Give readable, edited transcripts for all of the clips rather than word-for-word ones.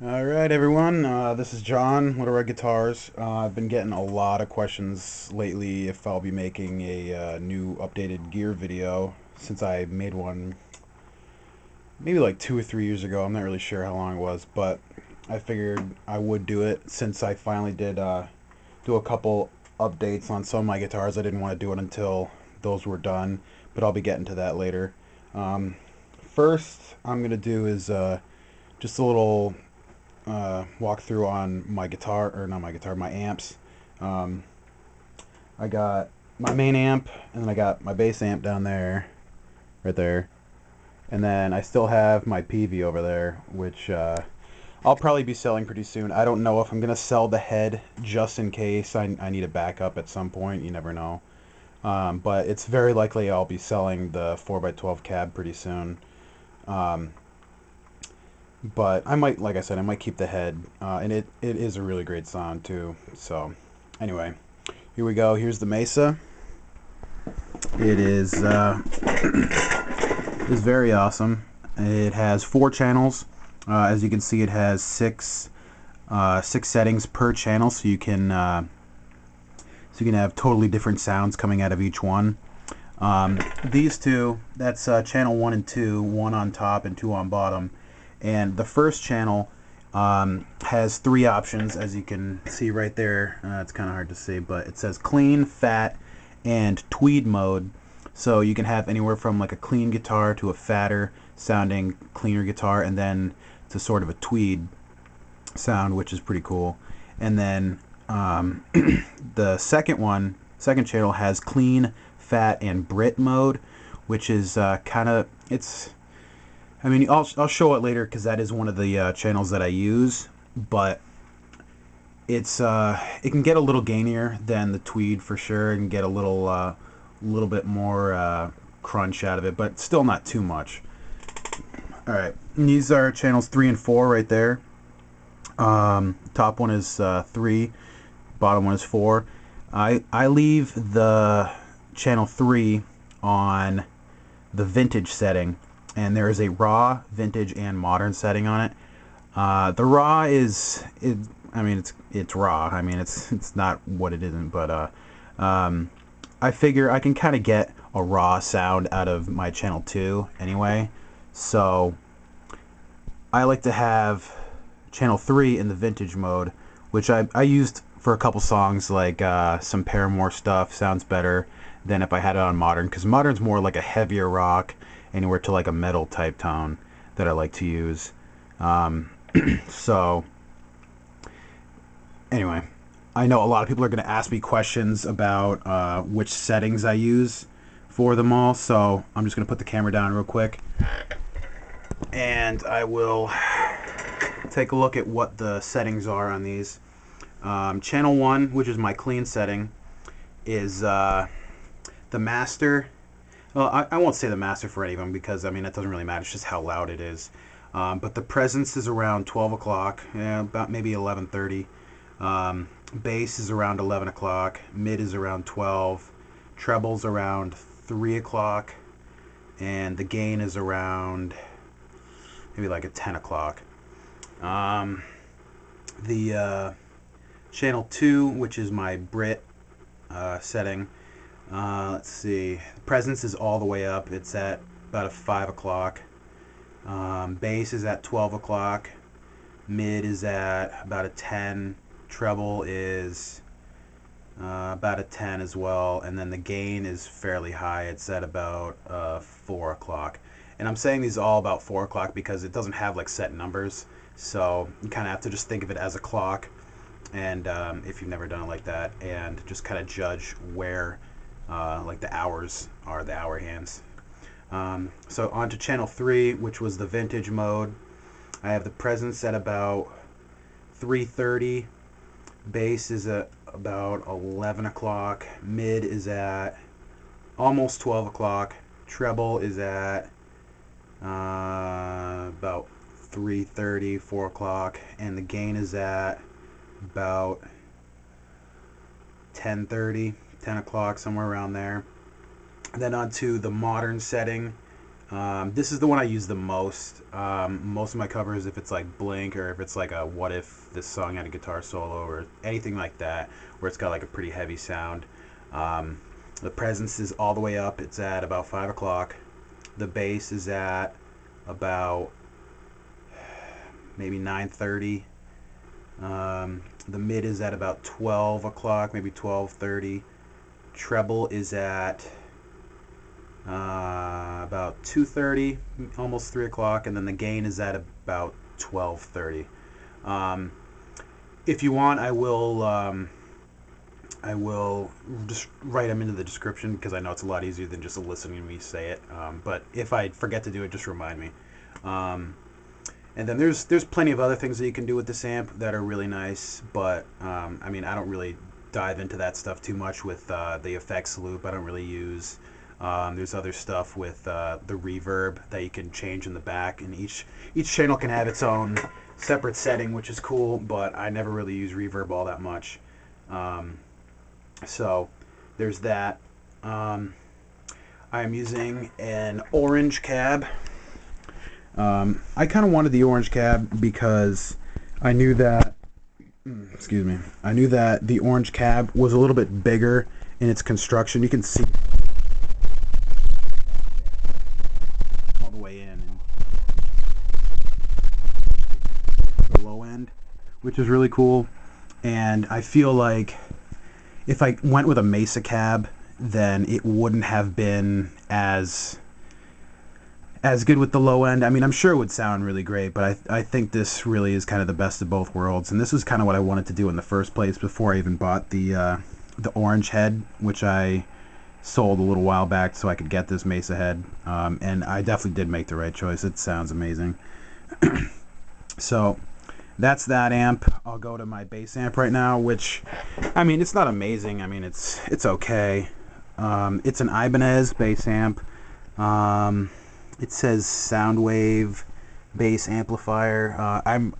Alright everyone, this is John, Little Red Guitars. I've been getting a lot of questions lately if I'll be making a new updated gear video, since I made one maybe like 2 or 3 years ago. I'm not really sure how long it was, but I figured I would do it since I finally did do a couple updates on some of my guitars. I didn't want to do it until those were done, but I'll be getting to that later. Um, First I'm going to do is just a little walkthrough on my guitar, or not my guitar, my amps. Um, I got my main amp, and then I got my bass amp down there, right there. And then I still have my Peavey over there, which I'll probably be selling pretty soon. I don't know if I'm going to sell the head just in case I need a backup at some point. You never know. But it's very likely I'll be selling the 4x12 cab pretty soon. Um, but I might, like I said, I might keep the head, and it is a really great sound too. So, anyway, here we go. Here's the Mesa. It is very awesome. It has 4 channels. As you can see, it has six settings per channel, so you can have totally different sounds coming out of each one. These two, that's channel 1 and 2, one on top and 2 on bottom. And the first channel has 3 options, as you can see right there. It's kind of hard to see, but it says clean, fat, and tweed mode. So you can have anywhere from like a clean guitar to a fatter sounding cleaner guitar, and then to sort of a tweed sound, which is pretty cool. And then the second channel has clean, fat, and Brit mode, which is kind of, I mean, I'll show it later because that is one of the channels that I use, but it can get a little gainier than the tweed for sure, and get a little bit more crunch out of it, but still not too much. All right, and these are channels 3 and 4 right there. Top one is 3, bottom one is 4. I leave the channel 3 on the vintage setting, and there is a raw, vintage, and modern setting on it. The raw I mean, it's raw. I mean, it's not what it isn't, but I figure I can kind of get a raw sound out of my channel 2 anyway. So I like to have channel 3 in the vintage mode, which I used for a couple songs, like some Paramore stuff. Sounds better than if I had it on modern, because modern's more like a heavier rock, anywhere to like a metal type tone that I like to use. So anyway, I know a lot of people are going to ask me questions about which settings I use for them all, so I'm just going to put the camera down real quick, and I will take a look at what the settings are on these. Channel 1, which is my clean setting, is the master. Well, I won't say the master for any of them, because I mean, that doesn't really matter. It's just how loud it is. But the presence is around 12 o'clock, about maybe 11:30. Bass is around 11 o'clock. Mid is around 12. Treble's around 3 o'clock. And the gain is around maybe like at 10 o'clock. The channel 2, which is my Brit setting, let's see, presence is all the way up. It's at about a 5 o'clock. Bass is at 12 o'clock. Mid is at about a 10. Treble is about a 10 as well. And then the gain is fairly high. It's at about 4 o'clock. And I'm saying these all about 4 o'clock because it doesn't have like set numbers. So you kind of have to just think of it as a clock. And if you've never done it like that, and just kind of judge where like the hours are, the hour hands. So on to channel 3, which was the vintage mode. I have the presence at about 3:30. Bass is at about 11 o'clock. Mid is at almost 12 o'clock. Treble is at about 3:30, 4 o'clock. And the gain is at about 10:30, 10 o'clock, somewhere around there. And then on to the modern setting. This is the one I use the most. Most of my covers, if it's like Blink or if it's like a what if this song had a guitar solo or anything like that, where it's got like a pretty heavy sound. The presence is all the way up. It's at about 5 o'clock. The bass is at about maybe 9:30. The mid is at about 12 o'clock, maybe 12:30. Treble is at about 2:30, almost 3 o'clock, and then the gain is at about 12:30. If you want, I will just write them into the description because I know it's a lot easier than just listening to me say it. But if I forget to do it, just remind me. And then there's plenty of other things that you can do with this amp that are really nice, but I mean, I don't really dive into that stuff too much with the effects loop. I don't really use. There's other stuff with the reverb that you can change in the back, and each channel can have its own separate setting, which is cool, but I never really use reverb all that much. So there's that. I am using an orange cab. I kind of wanted the orange cab because I knew that, excuse me, I knew that the orange cab was a little bit bigger in its construction. You can see all the way in and the low end, which is really cool. And I feel like if I went with a Mesa cab, then it wouldn't have been as good with the low end. I mean, I'm sure it would sound really great, but I think this really is kind of the best of both worlds. And this was kind of what I wanted to do in the first place before I even bought the orange head, which I sold a little while back so I could get this Mesa head. And I definitely did make the right choice. It sounds amazing. So that's that amp. I'll go to my bass amp right now, which, I mean, it's not amazing. I mean, it's okay. It's an Ibanez bass amp. It says Soundwave bass amplifier.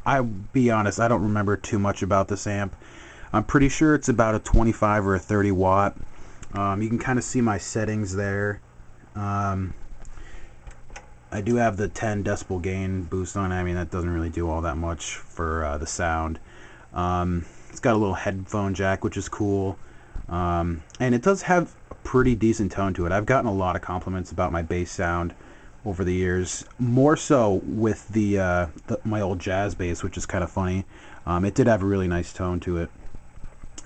I'll be honest, I don't remember too much about this amp. I'm pretty sure it's about a 25 or a 30 watt. You can kind of see my settings there. I do have the 10 decibel gain boost on it. I mean, that doesn't really do all that much for the sound. It's got a little headphone jack, which is cool. And it does have a pretty decent tone to it. I've gotten a lot of compliments about my bass sound over the years, more so with my old jazz bass, which is kind of funny. It did have a really nice tone to it.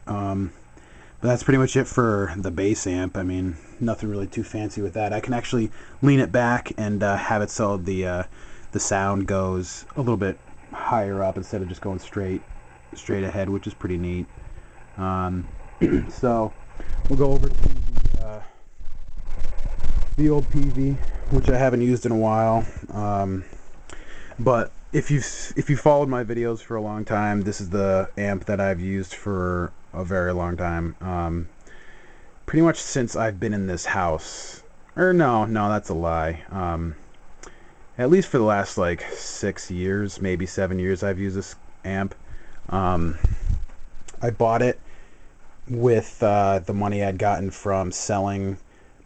But that's pretty much it for the bass amp. I mean, nothing really too fancy with that. I can actually lean it back and have it so the sound goes a little bit higher up instead of just going straight ahead, which is pretty neat. So we'll go over to the old Peavey, which I haven't used in a while. But if you followed my videos for a long time, this is the amp that I've used for a very long time. Pretty much since I've been in this house. Or no, that's a lie. At least for the last like 6 years, maybe 7 years, I've used this amp. I bought it with the money I'd gotten from selling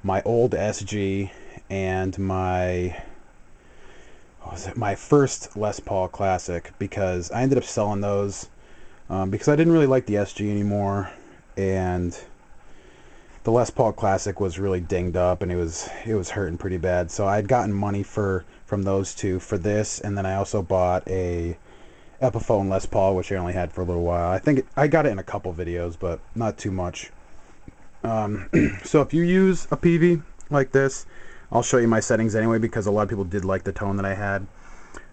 my old SG and my first Les Paul Classic, because I ended up selling those because I didn't really like the SG anymore, and the Les Paul Classic was really dinged up and it was hurting pretty bad. So I'd gotten money from those two for this, and then I also bought a Epiphone Les Paul, which I only had for a little while. I think I got it in a couple videos, but not too much. So if you use a Peavey like this, I'll show you my settings anyway, because a lot of people did like the tone that I had.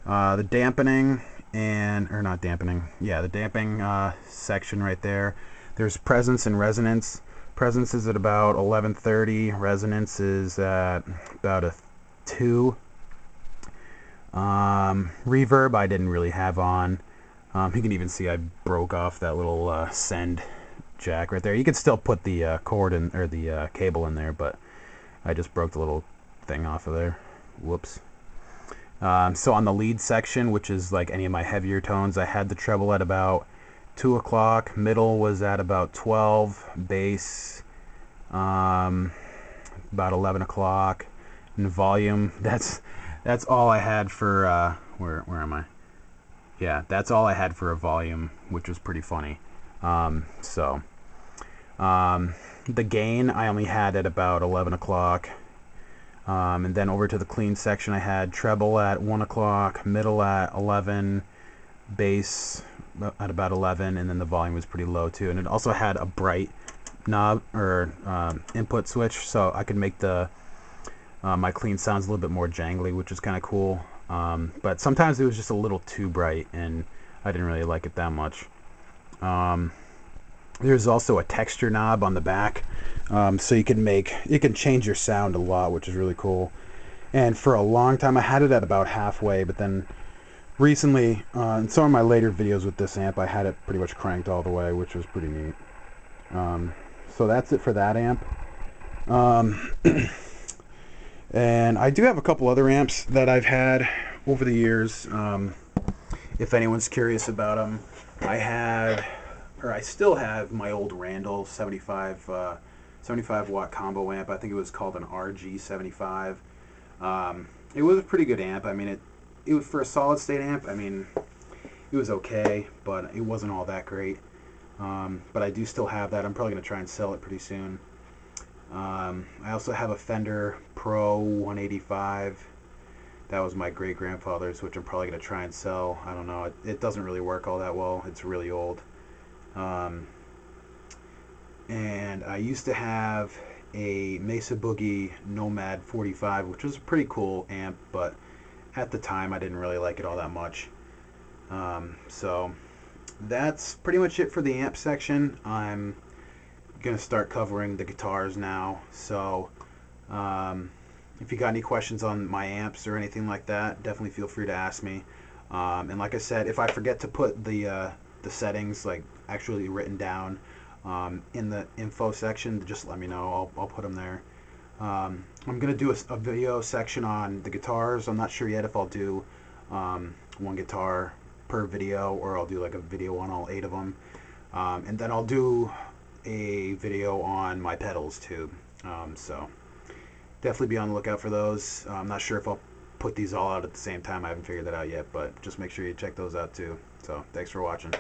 The dampening the damping section right there. There's presence and resonance. Presence is at about 1130. Resonance is at about a 2. Reverb I didn't really have on. You can even see I broke off that little send jack right there. You could still put the cord in, or the cable in there, but I just broke the little thing off of there. Whoops. So on the lead section, which is like any of my heavier tones, I had the treble at about 2 o'clock. Middle was at about 12. Bass about 11 o'clock. And volume, that's all I had for where am I? Yeah, that's all I had for a volume, which was pretty funny. The gain I only had at about 11 o'clock. And then over to the clean section, I had treble at 1 o'clock, middle at 11, bass at about 11, and then the volume was pretty low too. And it also had a bright knob or input switch, so I could make the my clean sounds a little bit more jangly, which is kind of cool. But sometimes it was just a little too bright, and I didn't really like it that much. There's also a texture knob on the back, so you can change your sound a lot, which is really cool. And for a long time, I had it at about halfway, but then recently, in some of my later videos with this amp, I had it pretty much cranked all the way, which was pretty neat. So that's it for that amp. And I do have a couple other amps that I've had over the years. If anyone's curious about them, I still have my old Randall 75 watt combo amp. I think it was called an RG75. It was a pretty good amp. I mean, it was for a solid state amp. I mean, it was okay, but it wasn't all that great. But I do still have that. I'm probably going to try and sell it pretty soon. I also have a Fender Pro 185. That was my great-grandfather's, which I'm probably going to try and sell. I don't know. It doesn't really work all that well. It's really old. And I used to have a Mesa Boogie Nomad 45, which was a pretty cool amp, but at the time I didn't really like it all that much. So that's pretty much it for the amp section. I'm gonna start covering the guitars now, so if you got any questions on my amps or anything like that, definitely feel free to ask me. And like I said, if I forget to put the settings like actually written down in the info section, just let me know. I'll put them there. I'm gonna do a video section on the guitars. I'm not sure yet if I'll do one guitar per video, or I'll do like a video on all 8 of them, and then I'll do a video on my pedals too. So definitely be on the lookout for those. I'm not sure if I'll put these all out at the same time. I haven't figured that out yet, but just make sure you check those out too. So thanks for watching.